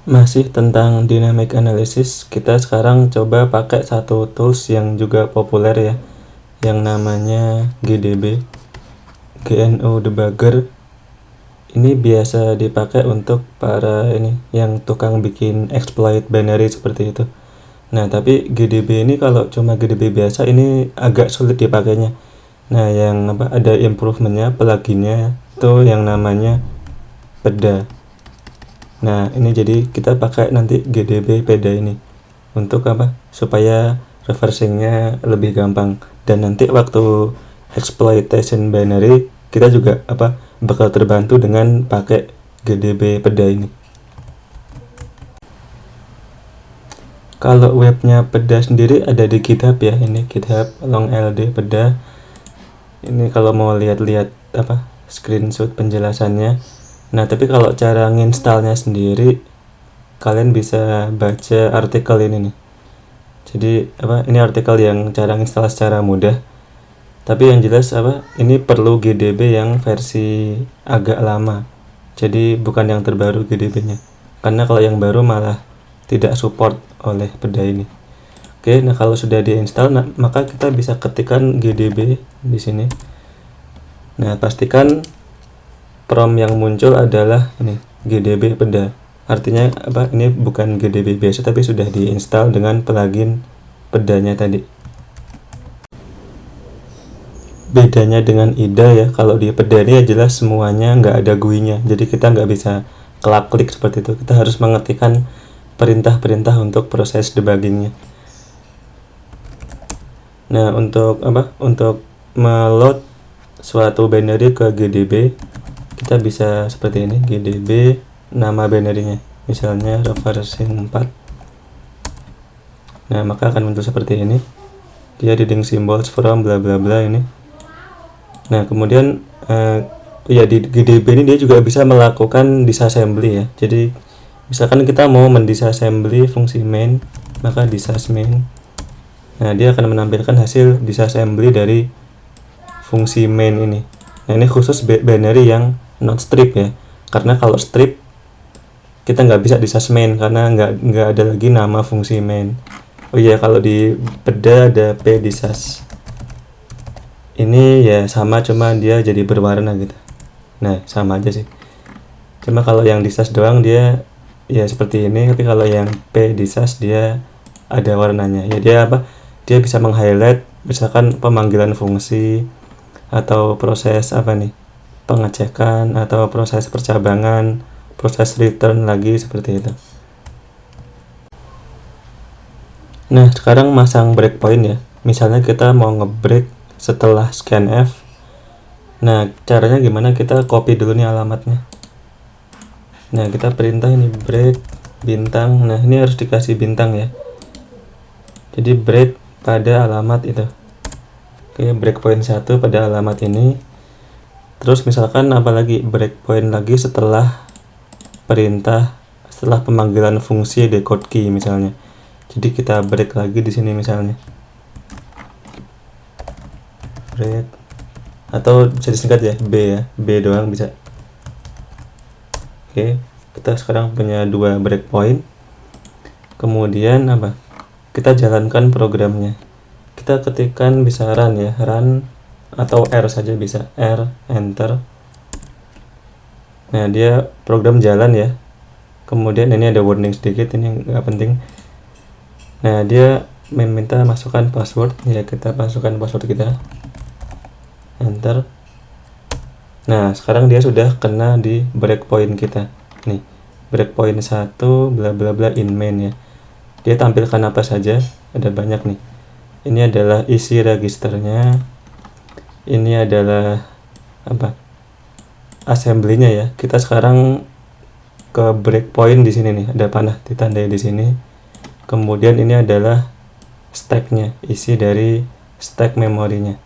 Masih tentang dynamic analysis, kita sekarang coba pakai satu tools yang juga populer ya, yang namanya GDB, GNU Debugger. Ini biasa dipakai untuk para yang tukang bikin exploit binary seperti itu. Nah, tapi GDB ini kalau cuma GDB biasa ini agak sulit dipakainya. Nah, yang ada improvementnya, pluginnya itu yang namanya PEDA. Nah, ini jadi kita pakai nanti GDB PEDA ini untuk supaya reversingnya lebih gampang, dan nanti waktu exploitation binary kita juga bakal terbantu dengan pakai GDB PEDA ini. Kalau webnya PEDA sendiri ada di GitHub ya, ini GitHub LD PEDA. Ini kalau mau lihat-lihat screenshot penjelasannya. Nah, tapi kalau cara nginstalnya sendiri kalian bisa baca artikel ini nih. Jadi ini artikel yang cara nginstal secara mudah. Tapi yang jelas ini perlu GDB yang versi agak lama. Jadi bukan yang terbaru GDB-nya. Karena kalau yang baru malah tidak support oleh PEDA ini. Oke, nah kalau sudah diinstal, maka kita bisa ketikkan GDB di sini. Nah, pastikan prompt yang muncul adalah ini GDB PEDA. Artinya ini bukan GDB biasa tapi sudah diinstal dengan plugin PEDA-nya tadi. Bedanya dengan IDA ya, kalau di PEDA ini jelas semuanya nggak ada GUI-nya, jadi kita nggak bisa klik seperti itu. Kita harus mengetikkan perintah-perintah untuk proses debuggingnya. Nah, untuk meload suatu binary ke GDB, kita bisa seperti ini, GDB nama binary-nya, misalnya reversing 4. Nah, maka akan muncul seperti ini, dia reading symbols from bla bla bla ini. Nah, kemudian di GDB ini dia juga bisa melakukan disassembly ya. Jadi misalkan kita mau mendisassembly fungsi main, maka disasmain. Nah, dia akan menampilkan hasil disassembly dari fungsi main ini. Nah, ini khusus binary yang not strip ya, karena kalau strip kita nggak bisa disasmain karena nggak ada lagi nama fungsi main. Oh iya, kalau di PEDA ada pdisas. Ini ya sama, cuma dia jadi berwarna gitu. Nah, sama aja sih. Cuma kalau yang disas doang dia ya seperti ini, tapi kalau yang pdisas dia ada warnanya. Ya dia dia bisa meng-highlight misalkan pemanggilan fungsi atau proses pengecekan atau proses percabangan, proses return lagi seperti itu. Nah, sekarang masang breakpoint ya. Misalnya kita mau ngebreak setelah scanf. Nah, caranya gimana? Kita copy dulu nih alamatnya. Nah, kita perintah ini break bintang. Nah, ini harus dikasih bintang ya. Jadi break pada alamat itu. Oke, breakpoint 1 pada alamat ini. Terus misalkan apalagi breakpoint lagi setelah perintah, setelah pemanggilan fungsi decode key misalnya. Jadi kita break lagi di sini misalnya. Break, atau bisa disingkat ya, B ya, B doang bisa. Oke, kita sekarang punya 2 breakpoint. Kemudian kita jalankan programnya. Kita ketikkan bisa run ya, run atau R saja bisa, R, enter. Nah, dia program jalan ya. Kemudian ini ada warning sedikit, ini nggak penting. Nah, dia meminta masukkan password ya, kita masukkan password kita, enter. Nah, sekarang dia sudah kena di breakpoint kita nih, breakpoint 1 bla bla bla in main ya. Dia tampilkan apa saja, ada banyak nih. Ini adalah isi registernya, ini adalah assembly-nya ya. Kita sekarang ke breakpoint di sini nih, ada panah ditandai di sini. Kemudian ini adalah stack-nya, isi dari stack memorinya.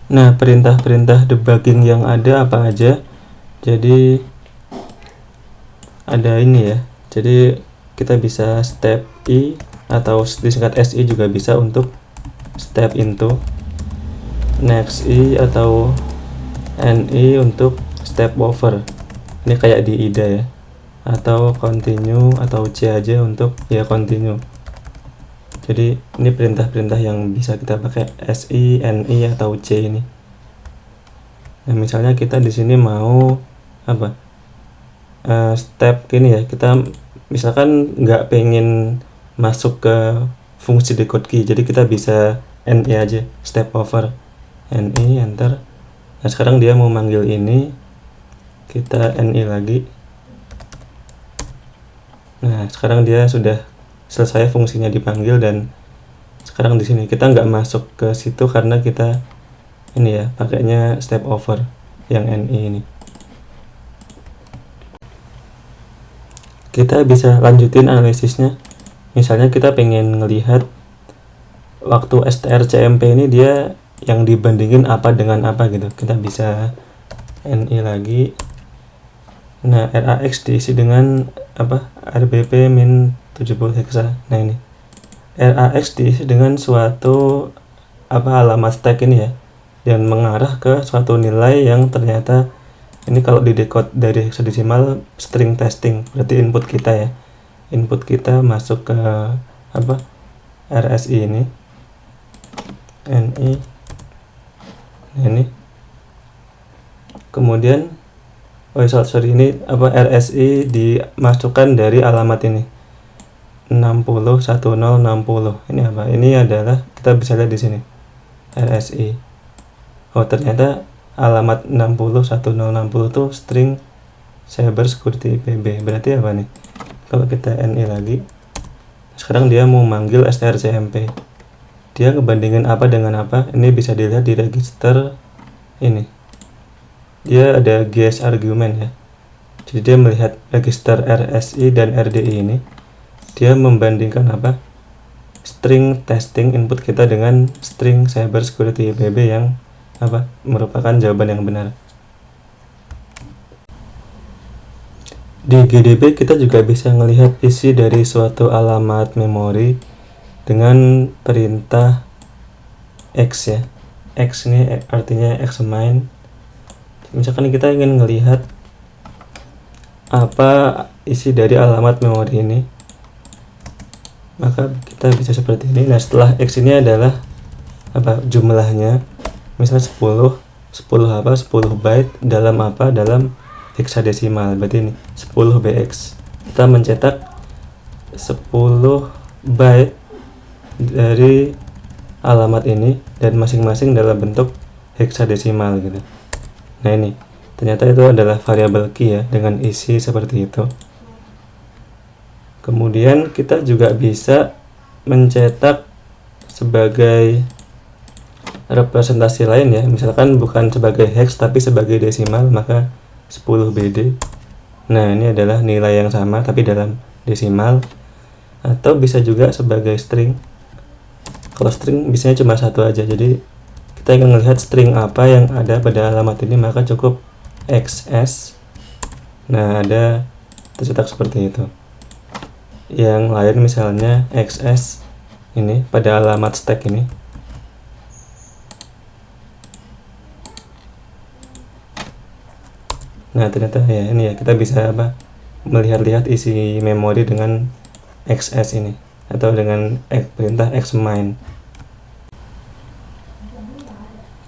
Nah, perintah-perintah debugging yang ada apa aja? Jadi ada ini ya. Jadi kita bisa step I atau disingkat SI juga bisa untuk step into, next I atau NI untuk step over. Ini kayak di IDA ya, atau continue atau C aja untuk ya continue. Jadi ini perintah-perintah yang bisa kita pakai SI, NI atau C ini. Nah, misalnya kita di sini mau apa? Step gini ya, kita misalkan nggak pengen masuk ke fungsi decode key, jadi kita bisa NI aja, step over, NI, enter. Nah, sekarang dia mau manggil ini, kita NI lagi. Nah, sekarang dia sudah selesai fungsinya dipanggil, dan sekarang di sini kita nggak masuk ke situ karena kita ini ya pakainya step over yang NI ini. Kita bisa lanjutin analisisnya. Misalnya kita pengen ngelihat waktu strcmp ini dia yang dibandingin apa dengan apa gitu. Kita bisa NI lagi. Nah, RAX diisi dengan apa? RBP min 70 hexa. Nah, ini RAX diisi dengan suatu apa alamat stack ini ya, dan mengarah ke suatu nilai yang ternyata ini kalau di decode dari hexadesimal string testing, berarti input kita ya, input kita masuk ke apa, RSI ini, NI, nah ini, kemudian sorry ini apa, RSI dimasukkan dari alamat ini 601060. Ini apa? Ini adalah kita bisa lihat di sini RSI. Oh, ternyata alamat 601060 itu string cyber security PB. Berarti apa nih? Kalau kita NI lagi, sekarang dia mau manggil strcmp. Dia ngebandingin apa dengan apa? Ini bisa dilihat di register ini. Dia ada guess argument ya. Jadi dia melihat register RSI dan RDI ini. Dia membandingkan apa? String testing input kita dengan string cyber security PB yang apa? Merupakan jawaban yang benar. Di GDB kita juga bisa melihat isi dari suatu alamat memori dengan perintah X ya. X ini artinya examine. Misalkan kita ingin melihat apa isi dari alamat memori ini, maka kita bisa seperti ini. Nah, setelah X ini adalah apa jumlahnya, misalnya 10 apa, 10 byte dalam apa, dalam hexadesimal, berarti ini 10 BX. Kita mencetak 10 byte dari alamat ini dan masing-masing dalam bentuk hexadesimal gitu. Nah, ini ternyata itu adalah variabel key ya, dengan isi seperti itu. Kemudian kita juga bisa mencetak sebagai representasi lain ya, misalkan bukan sebagai hex tapi sebagai desimal, maka 10 BD. Nah, ini adalah nilai yang sama tapi dalam desimal. Atau bisa juga sebagai string. Kalau string biasanya cuma satu aja, jadi kita ingin melihat string apa yang ada pada alamat ini, maka cukup XS. Nah, ada tercetak seperti itu. Yang lain misalnya XS ini pada alamat stack ini. Nah, ternyata ya ini ya, kita bisa apa, melihat-lihat isi memori dengan XS ini atau dengan perintah xmine.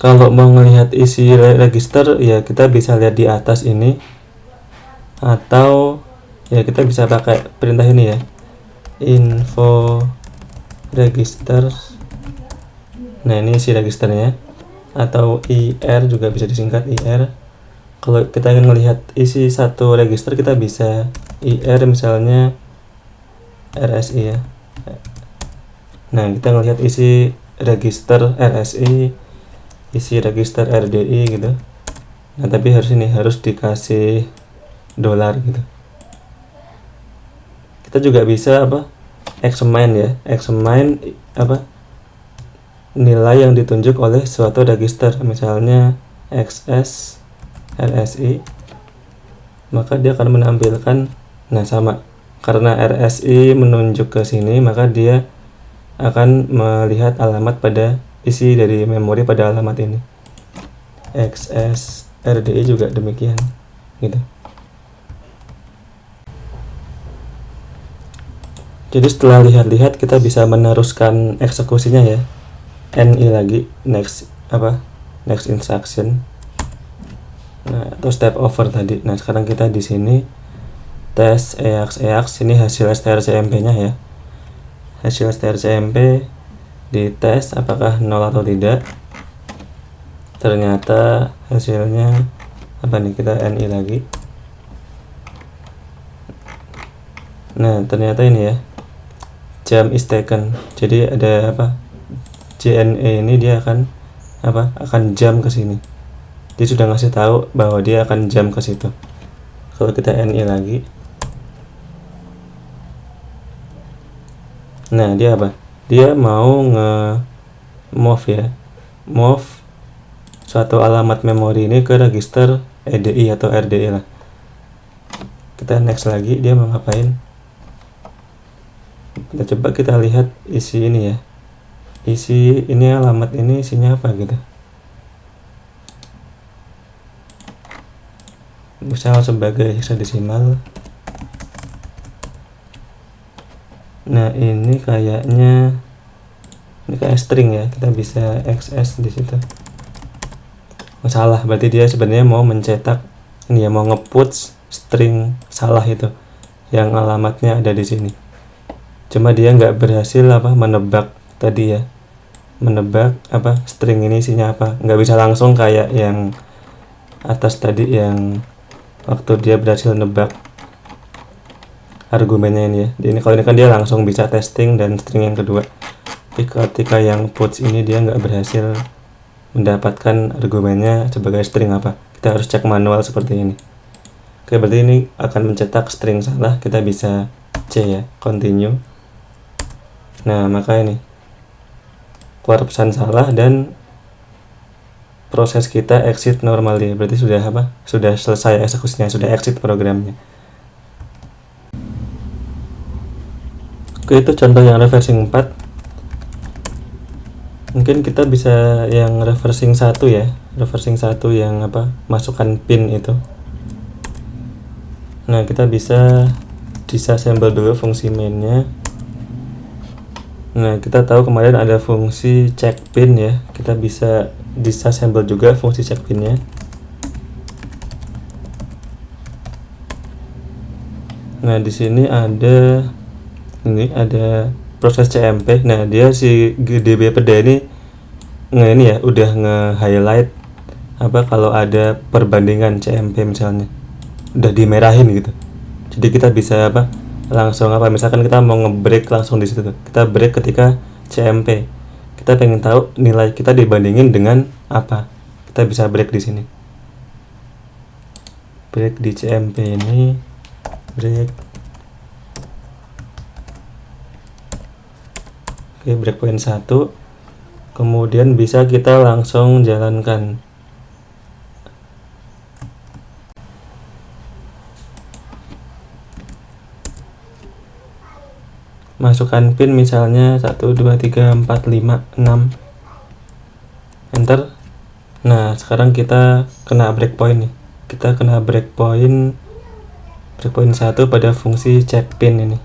Kalau mau melihat isi register ya kita bisa lihat di atas ini, atau ya kita bisa pakai perintah ini ya, info register. Nah, ini isi registernya, atau IR juga bisa disingkat IR. Kalau kita ingin melihat isi satu register, kita bisa IR misalnya RSI ya. Nah, kita melihat isi register RSI, isi register RDI gitu. Nah, tapi harus dikasih dolar gitu. Kita juga bisa apa, examine ya, examine apa, nilai yang ditunjuk oleh suatu register, misalnya XS RSI, maka dia akan menampilkan, nah sama, karena RSI menunjuk ke sini, maka dia akan melihat alamat pada isi dari memori pada alamat ini. XS RDI juga demikian gitu. Jadi setelah lihat-lihat kita bisa meneruskan eksekusinya ya. NI lagi, next instruction. Nah, atau step over tadi. Nah, sekarang kita di sini tes EAX ini hasil strcmp-nya ya. Hasil strcmp dites apakah 0 atau tidak. Ternyata hasilnya apa nih, kita NI lagi. Nah, ternyata ini ya, jump is taken. Jadi ada JNE ini dia akan jump ke sini. Dia sudah ngasih tahu bahwa dia akan jump ke situ. Kalau kita NI lagi, nah dia dia mau move ya, move suatu alamat memori ini ke register EDI atau RDI lah. Kita next lagi, dia mau ngapain? Kita coba kita lihat isi ini ya, isi ini alamat ini isinya apa gitu. Misal sebagai hexadesimal. Nah, ini kayaknya ini kayak string ya, kita bisa XS di situ. Salah, berarti dia sebenarnya mau mencetak ini ya, mau nge-put string salah itu yang alamatnya ada di sini. Cuma dia nggak berhasil menebak tadi ya, menebak string ini isinya apa. Nggak bisa langsung kayak yang atas tadi yang waktu dia berhasil nebak argumennya ini ya. Ini kalau ini kan dia langsung bisa testing dan string yang kedua. Tapi ketika yang puts ini dia nggak berhasil mendapatkan argumennya sebagai string apa. Kita harus cek manual seperti ini. Oke, berarti ini akan mencetak string salah. Kita bisa C ya, continue. Nah, maka ini keluar pesan salah dan proses kita exit normally. Berarti sudah sudah selesai eksekusinya, sudah exit programnya. Oke, itu contoh yang reversing 4. Mungkin kita bisa yang reversing 1 ya. Reversing 1 yang masukkan pin itu. Nah, kita bisa disassemble dulu fungsi mainnya. Nah, kita tahu kemarin ada fungsi check pin ya. Kita bisa disassemble juga fungsi check pinnya. Nah, di sini ada proses CMP. Nah, dia si GDB peda ini ya udah nge-highlight kalau ada perbandingan CMP misalnya. Udah dimerahin gitu. Jadi kita bisa langsung misalkan kita mau nge-break langsung di situ. Kita break ketika CMP. Kita pengen tahu nilai kita dibandingin dengan apa. Kita bisa break di sini. Break di CMP ini, break. Oke, breakpoint 1. Kemudian bisa kita langsung jalankan. Masukkan pin misalnya 1, 2, 3, 4, 5, 6. Enter. Nah, sekarang kita kena breakpoint nih. Kita kena breakpoint 1 pada fungsi check pin ini.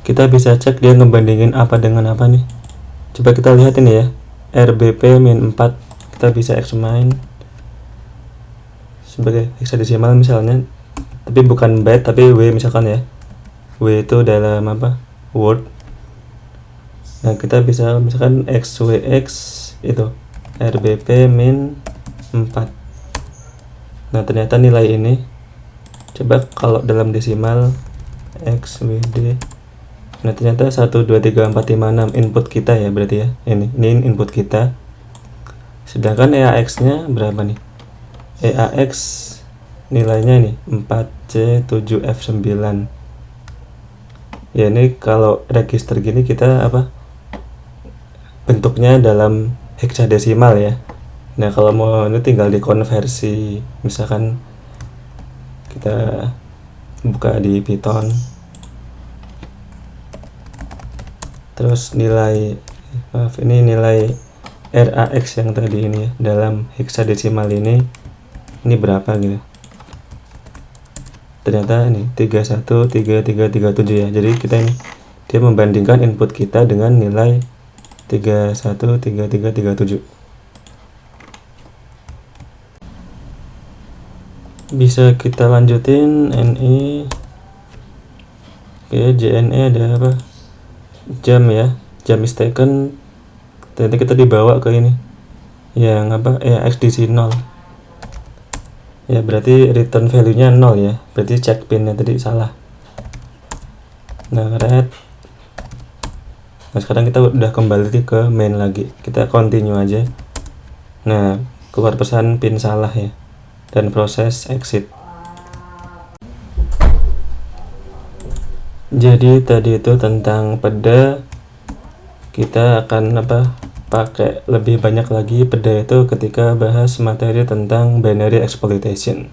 Kita bisa cek dia ngebandingin apa dengan apa nih. Coba kita lihat ini ya, RBP -4. Kita bisa examine sebagai hexadesimal misalnya, tapi bukan byte tapi W misalkan ya. W itu dalam word. Nah, kita bisa misalkan XWX itu RBP -4. Nah, ternyata nilai ini, coba kalau dalam desimal XWD, nah ternyata 1, 2, 3, 4, 5, 6 input kita ya, berarti ya ini input kita. Sedangkan EAX nya berapa nih? EAX nilainya nih 4C7F9 ya. Ini kalau register gini kita bentuknya dalam hexadesimal ya. Nah, kalau mau ini tinggal dikonversi, misalkan kita buka di Python, terus nilai nilai RAX yang tadi ini ya, dalam hexadesimal ini berapa gitu. ternyata ini 313337 ya. Jadi kita ini dia membandingkan input kita dengan nilai 313337. Bisa kita lanjutin NI. Oke, JNE ada apa? Jam ya. Jam is taken. Ternyata kita dibawa ke ini. Yang apa? XDC 0. Ya, berarti return value-nya 0 ya. Berarti check pin-nya tadi salah. Nah, red. Nah, sekarang kita udah kembali ke main lagi. Kita continue aja. Nah, keluar pesan pin salah ya. Dan proses exit. Jadi tadi itu tentang PEDA. Kita akan pakai lebih banyak lagi PEDA itu ketika bahas materi tentang binary exploitation.